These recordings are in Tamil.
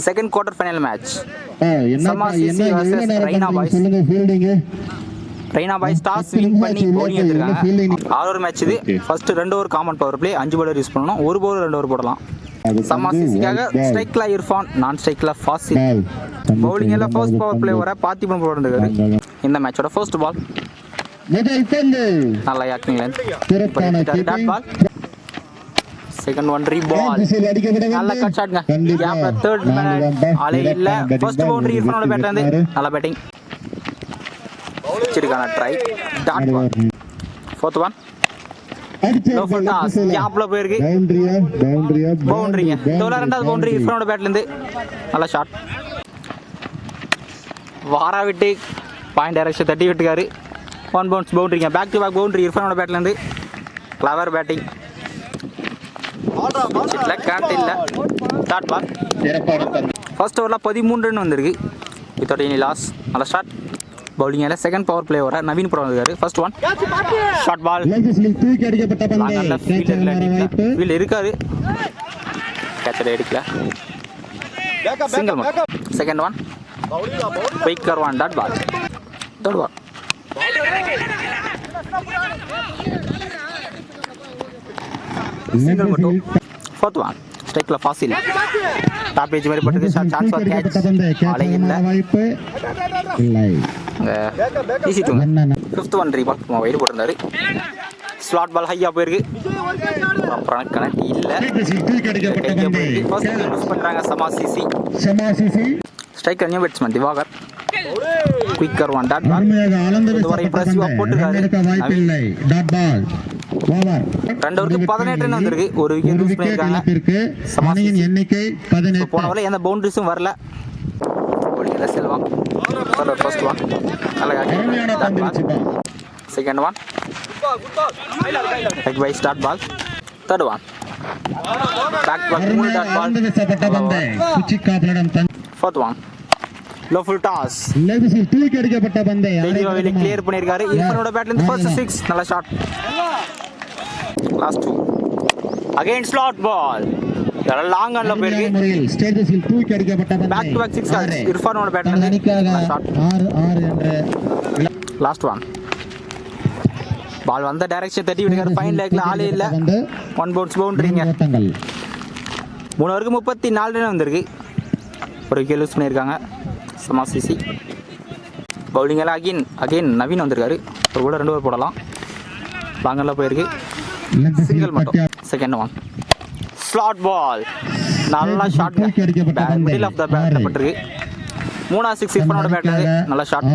Second quarter final match. Raina boys toss win பண்ணி bowling எடுத்துருக்காங்க. 6 ஓவர் மேட்ச் இது. First 2 over common power play, 5 bowler use பண்ணணும். 1 bowler 2 ஓவர் போடலாம். சமாசிசிக்காக ஸ்ட்ரைக்ல இர்ஃபான், நான் ஸ்ட்ரைக்ல ஃபாசில். பவுலிங் எல்லாம் ஃபர்ஸ்ட் பவர் பிளே வர பார்த்திபன் போடுறாரு. இந்த மேட்சோட ஃபர்ஸ்ட் பால் நல்லா yorking line dot ball. Second one ரீபால் நல்ல கட் ஷாட்ங்க. கேப்ல தேர்ட் மேன் ஆளே இல்ல. ஃபர்ஸ்ட் பவுண்டரி இர்ஃபானோட பேட்ல இருந்து நல்ல பேட்டிங். சிரிக்கான try dot ball. Fourth one low full toss கேப்ல போயிருக்கு. பவுண்டரிங்க. ரெண்டாவது பவுண்டரி இர்ஃபானோட பேட்ல இருந்து நல்ல ஷாட். வாரா விட்டு பாயிண்ட் டைரக்ஷன் தட்டி விட்டுக்காரு. 1 பவுன்ஸ் பவுண்டரிங்க. பேக் டு பேக் பவுண்டரி இர்ஃபானோட பேட்ல இருந்து. Clever batting. ஃபர்ஸ்ட் ஓவர்ல 13 ரன் வந்திருக்கு. Without any loss. நல்ல ஸ்டார்ட். பவுலிங் எல்லாம் செகண்ட் பவர் பிளே வர நவீன் புரம் வந்திருக்காரு. First one short ball. நல்ல ஃபீல்ட் இருக்காரு. கேட்சர் எடுக்கல. சிங்கிள் மட்டும். Second one quicker one dot ball. Third one single மட்டும். ஃபோர்த் ஒன் ஸ்ட்ரைக்ல ஃபாசில். டாப் ஏஜ் மாதிரி பட்டது. சான்ஸ் ஃபார் கேட்ச் ஆளே இல்ல. Easy two. ஃபிஃப்த் ஒன் ரீபால் வைட் போட்டிருந்தாரு. ஸ்லாட் பால் ஹையா போயிருக்கு. அப்புறம் கனெக்ட் இல்ல. ஃபர்ஸ்ட் யூஸ் பண்றாங்க சமாசிசி. Strike new batsman Diwakar. Quicker one dot ball. இதுவரை இம்ப்ரெசிவா போட்டுருக்காரு. Dot ball. 2 ஓவருக்கு 18 ரன் வந்திருக்கு. ஒரு விக்கெட் லூஸ் பண்ணிருக்காங்க. சமாசியின் எண்ணிக்கை 18. போன ஓவர்ல எந்த பவுண்டரிஸும் வரல. ஓடில செல்வம். ஃபர்ஸ்ட் ஒன் நல்ல catch. Second one leg bye start ball. Third one back ball மூணு dot ball. Fourth one low full toss. லெக்ஸில் தூக்கி அடிக்கப்பட்ட பந்தை வெளியே கிளியர் பண்ணிருக்காரு. இர்ஃபானோட பேட்ல இருந்து ஃபர்ஸ்ட் 6 நல்ல ஷாட். லாஸ்ட் 2 அகைன் ஸ்லாட் பால். லாங் ஆன்ல போயிருக்கு. ஸ்டேஜஸில் தூக்கி அடிக்கப்பட்ட பந்தை பேக் டு பேக் 6 இர்ஃபானோட பேட்ல இருந்து ஷாட். 6 என்ற லாஸ்ட் ஒன் பால் வந்த டைரக்ஷன் தட்டி விடுறாரு. ஃபைன் லேக்ல ஆளே இல்ல. 1 பவுன்ஸ் பவுண்டரிங்க. 3 ஓவருக்கு 34 ரன் வந்திருக்கு. ஒரு விக்கெட் லூஸ் பண்ணிருக்காங்க சமாசிசி. பவுலிங் எல்லாம் அகைன் நவீன் வந்திருக்காரு. ஒரு கூட 2 ஓவர் போடலாம். லாங்கெல்லாம் போயிருக்கு. சிங்கிள் மட்டும். செகண்ட் ஒன் ஸ்லாட் பால் நல்ல ஷாட். மிடில் ஆஃப் த பேட்ல பட்டிருக்கு. 3 6 இர்ஃபானோட பேட்ல நல்ல ஷாட்.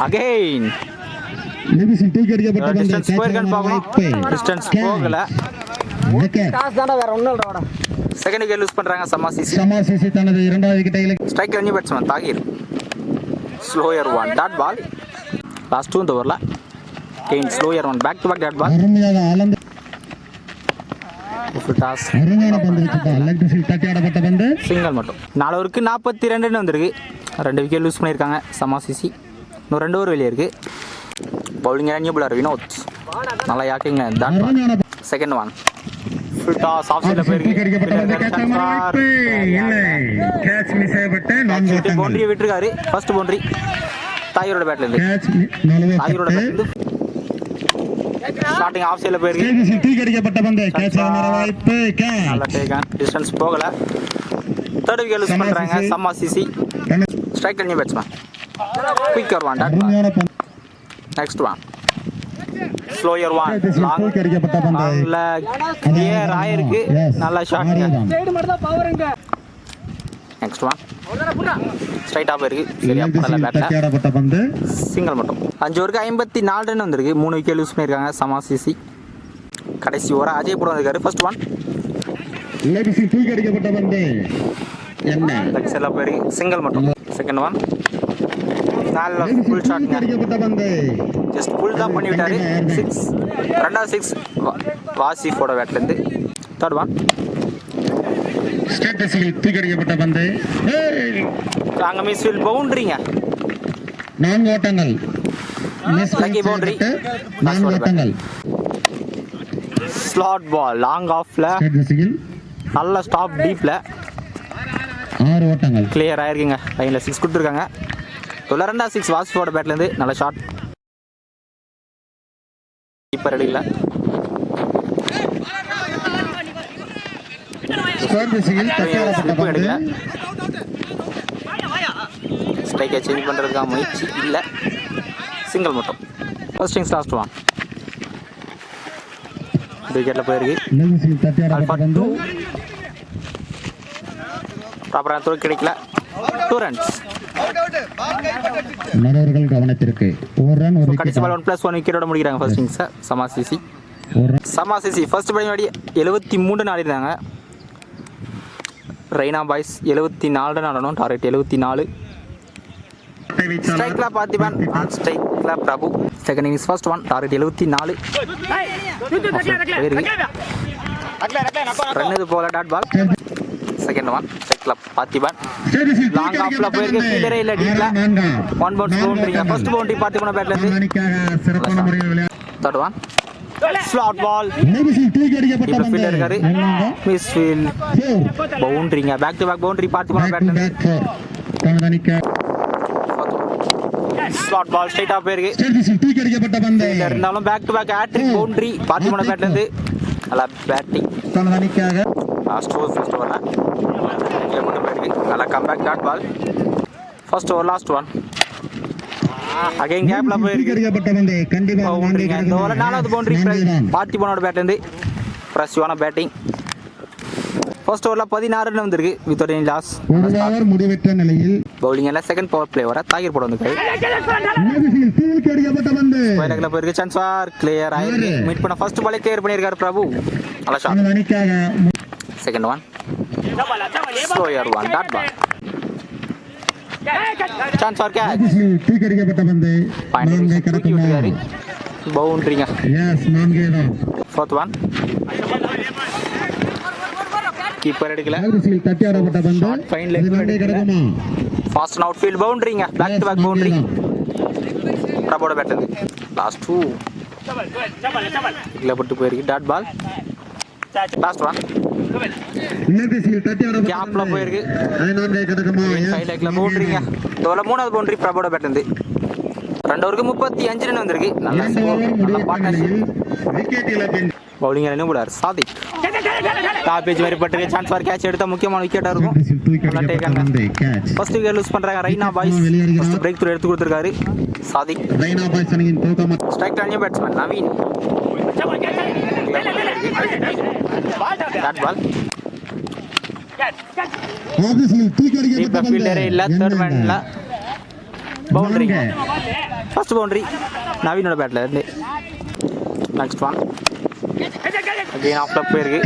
அகைன் டிஸ்டன்ஸ் போயிருக்கான்னு பார்க்கணும். டிஸ்டன்ஸ் போகல. செகண்ட் விக்கெட் லூஸ் பண்றாங்க சமாசிசி. தனது இரண்டாவது விக்கெட்டை ஸ்ட்ரைக்ல new batsman Tahir. Slower one dot ball. Last 2 ஓவர்ல again slower one back to back dot ball. Full toss. Single மட்டும். 4 ஓவருக்கு 42 ரன் வந்திருக்கு. 2 விக்கெட் லூஸ் பண்ணியிருக்காங்க சமாசிசி. இன்னும் 2 ஓவர் வெளியே இருக்கு. பவுலிங் நியூ பாலர் வினோத் நல்லா yorking dot ball. Second one full toss off சைடுல போயிருக்கு. பவுண்டரி விட்டுருக்காரு. ஃபர்ஸ்ட் பவுண்டரி தாகிரோட பேட்ல இருந்து. தாகிரோட பேட்ல இருந்து ஸ்டார்டிங் ஆஃப் சைடுல போயிருக்கு. தூக்கி அடிக்கப்பட்ட பந்து கேட்ச் ஆன வாய்ப்பு. நல்ல டேக் ஆன். டிஸ்டன்ஸ் போகல. தேர்ட் விக்கெட் லூஸ் பண்றாங்க சமாசிசி. Strike new batsman quicker one dot ball. Next one slower one long நல்ல கிளியர் ஆயிருக்கு. நல்ல ஷாட். நெக்ஸ்ட் ஒன் ஸ்ட்ரைட்டா போயிருக்கு. சரியா போடல பேட்ல. சிங்கிள் மட்டும். 5 ஓவருக்கு 54 ரன் வந்திருக்கு. 3 விக்கெட் லூஸ் பண்ணிருக்காங்க சமாசிசி. கடைசி ஓவர் அஜய் புரம் இருக்காரு. ஃபர்ஸ்ட் ஒன் தூக்கி அடிக்கப்பட்ட பந்து என்ன லெக்ஸ்ல போயிருக்கு. சிங்கிள் மட்டும். செகண்ட் ஒன் நல்ல ஃபுல் ஷாட். ஜஸ்ட் புல் தான் பண்ணி விட்டாரு. 6 ரெண்டாவது 6 வாசிஃபோட பேட்ல இருந்து. தேர்ட் ஒன் ஸ்டேட்டஸில் தூக்கி அடிக்கப்பட்ட பந்து அங்க மிஸ் ஃபீல்ட் பவுண்டரிங்க. 4 ஓட்டங்கள். Lucky boundary. 4 ஓட்டங்கள். ஸ்லாட் பால் லாங் ஆஃப்ல நல்ல ஸ்டாப் டீப்பில் 6 ஓட்டங்கள் கிளியர் ஆயிருக்குங்க. லைனில் 6 கொடுத்துருக்காங்க. தொடர்ந்தா 6 வாசிஃபோட பேட்லேருந்து நல்ல ஷாட். கீப்பர் அடிக்கல. ஸ்ட்ரைக்கை சேஞ்ச் பண்ணுறதுக்காக முயற்சி இல்லை. சிங்கிள் மட்டும். First innings last one. விக்கெட்டில் போயிருக்கு. ப்ராப்பராக தோல் கிடைக்கல. 2 runs. கவனத்திற்கு கடைசி பால் 1+1 விக்கெட்டோட முடிக்கிறாங்க ஃபர்ஸ்ட் இன்னிங்ஸை. சமாசிசி ஃபர்ஸ்ட் படி 73 ஆடிருந்தாங்க. ரெய்னா பாய்ஸ் 74 ஆடணும். டார்கெட் 74. ஸ்ட்ரைக்ல பார்த்திபன், ஸ்ட்ரைக்ல Prabhu. Second innings first one. Target 74. Run இது போல டாட் பால். Second one. ஸ்ட்ரைக்ல பார்த்திபன். லாங் ஆஃப்ல போயிருக்கு. ஃபீல்டரே இல்ல டீப்ல. 1 bounce boundary. First boundary Parthiban பேட்ல இருந்து. Third one. Slot ball. இப்ப ஃபீல்டர் இருக்காரு. Misfield. பவுண்டரிங்க. Back to back boundary Parthiban பேட்ல இருந்து. ஸ்லாட் பால் ஸ்ட்ரைட்டா போயிருக்கு. இருந்தாலும் back to back hat-trick boundary Parthiban பேட்ல இருந்து. நல்லா பேட்டிங். லாஸ்ட் ஓவர் ஃபர்ஸ்ட் ஓவர்ல மட்டும் போயிருக்கு. நல்லா comeback dot ball. First over last one. Again கேப்ல போயிருக்கு. பவுண்டரிங்க. இந்த ஓவர் 4வது பவுண்டரி பார்த்திபனோட பேட்ல இருந்து. பிரசிவான பேட்டிங். ஃபர்ஸ்ட் ஓவர்ல 16 ரன் வந்திருக்கு. Without any loss. முடிவற்ற நிலையில் பவுலிங் எல்லாம் செகண்ட் பவர் பிளே வர தாகிர் போட வந்து போயிருக்கு. சான்ஸ் ஃபார் கிளியர் ஆயிருக்கு. மீட் பண்ண ஃபர்ஸ்ட் பாலே கிளியர் பண்ணியிருக்காரு பிரபு. நல்ல shot. Second one. Slower one. Dot ball. Chance for catch. பவுண்டரிங்க. Fourth one. கீப்பர் எடுக்கல. Fine leg fast outfield பவுண்டரிங்க. பேக் டு பேக் பவுண்டரி பிரபோட பேட் இருந்து. லாஸ்ட் 2 இல்ல பட்டு போயிருக்கு. Dot ball. Last one. கேப்ல போயிருக்கு. ஃபைன் லெக்ல பவுண்டரிங்க. இதோட 3வது பவுண்டரி பிரபோட பேட் இருந்து. 2 ஓவருக்கு 35 ரன் வந்திருக்கு. நல்ல ஸ்கோர். நல்ல பார்ட்னர்ஷிப். பவுலிங் என்ன போடார் சாதிக். டாப் பேஜ் மாதிரி பட்டு சான்ஸ் ஃபார் கேட்ச் எடுத்தா முக்கியமான விக்கெட்டா இருக்கும். ஃபர்ஸ்ட் விக்கெட் லூஸ் பண்றாங்க Raina boys. First breakthrough எடுத்து கொடுத்திருக்காரு சாதிக். ரெய்னா பாய்ஸ் அணியின் தூக்கம். Strike new batsman Naveen. Dot ball. இப்ப ஃபீல்டரே இல்ல. தேர்ட் மேன்ல பவுண்டரி. ஃபர்ஸ்ட் பவுண்டரி நவீனோட பேட்ல இருந்து. Next one. அகைன் ஆஃப்ல போயிருக்கு.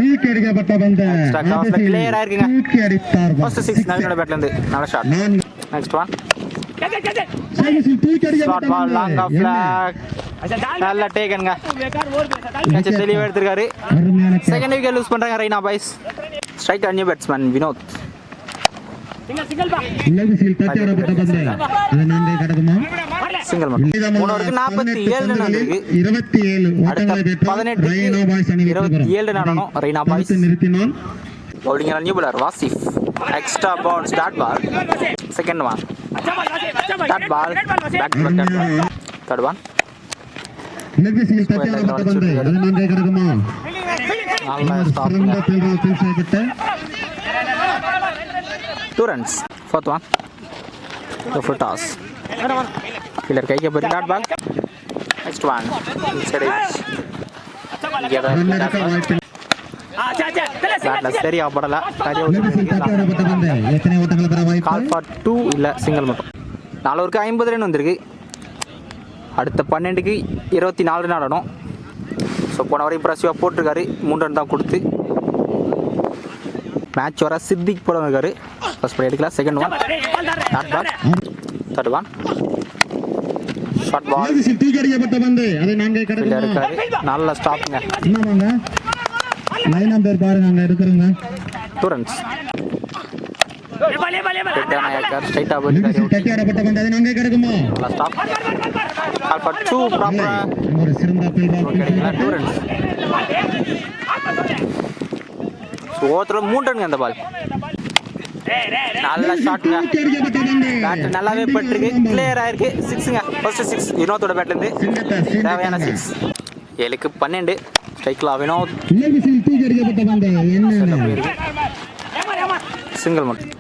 ஸ்டாக் ஆஃப்ல கிளியர் ஆயிருக்குங்க. ஃபர்ஸ்ட் 6 நவீனோட பேட்ல இருந்து. நல்ல shot. Next one. Short ball long off flag. நல்ல டேக்கன்ங்க. கேட்ச் தெளிவா எடுத்துருக்காரு. செகண்ட் விக்கெட் லூஸ் பண்றாங்க Raina boys. Strike new batsman Vinod. Single மட்டும். 3 ஓவருக்கு 47 ரன் வந்திருக்கு. 27 ரன் ஆடணும் Raina boys. Bowling new bowler Wasif. Extra bounce dot ball. Second one. Dot ball. Back to back. Third one. நல்ல stop. 2 runs. Fourth one. The full toss. Killer kay ke bari dot ball. Next one. Inside edge. Batla சரியா படல. எத்தனை ஓட்டங்கள் பெற வாய்ப்பு? கால் ஃபார் 2 இல்ல சிங்கிள் மட்டும். 4 ஓவருக்கு 50 ரன் வந்திருக்கு. அடுத்த 12க்கு 24 ரன் ஆடணும். ஸோ போன வரை இம்ப்ரெசிவாக போட்டிருக்காரு. 3 ரன் தான் கொடுத்து மேட்ச் வர சித்திக் போட இருக்காரு. ஃபர்ஸ்ட் பால் எடுக்கலாம். Second one. Dot ball. Third one. Short ball. தூக்கி அடிக்கப்பட்ட பந்து. அதை நாங்க கடந்து இருக்காரு. நல்ல ஸ்டாப்ங்க. என்னவாங்க லைன் நம்பர் பாருங்க அங்க இருக்குங்க. 2 runs. ஸ்ட்ரைட்டா போய் தூக்கி அடிக்கப்பட்ட பந்து. அதை நாங்க கடக்குமா. நல்ல ஸ்டாப். கால் ஃபார் 2 ப்ராப்பரா ஒரு சிறந்த ஃபீல்ட். 2 runs. ஒவ்வொருத்தரும் 3 ரன்ங்க அந்த பால். நல்ல ஷாட்ங்க. பேட் நல்லாவே பட்டிருக்கு, கிளியர் ஆயிருக்கு. 6ங்க, ஃபர்ஸ்ட் 6 வினோத்தோட பேட்ல இருந்து தேவையான 6. 7க்கு 12 ஸ்ட்ரைக்ல வினோத் சிங்கிள் மட்டும்.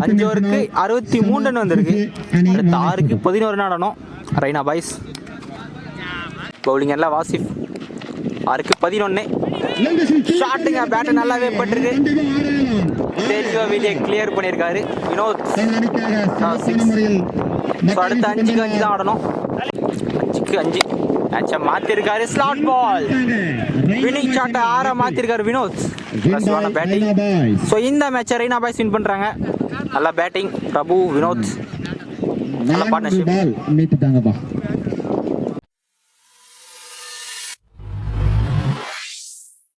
5 ஓவருக்கு 63 ரன் வந்திருக்கு. அடுத்த 6க்கு 11 ரன் ஆடணும் ரெய்னா பாய்ஸ். பவுலிங் எல்லாம் வாசிஃப். 6க்கு 11 ஷாட்டுங்க. பேட் நல்லாவே பட்டிருக்கு, தெளிவா வெளியே கிளியர் பண்ணியிருக்காரு வினோத். 6. அடுத்த 5க்கு 5 தான் ஆடணும். 5க்கு 5 மேட்சை மாத்திருக்காரு. ஸ்லாட் பால் வினிங் ஷாட்டை 6 மாத்திருக்காரு வினோத். பேட்டிங். ஸோ இந்த மேட்சை ரெய்னா பாய்ஸ் வின் பண்றாங்க. நல்ல பேட்டிங் பிரபு, வினோத், நல்ல பார்ட்னர்ஷிப்.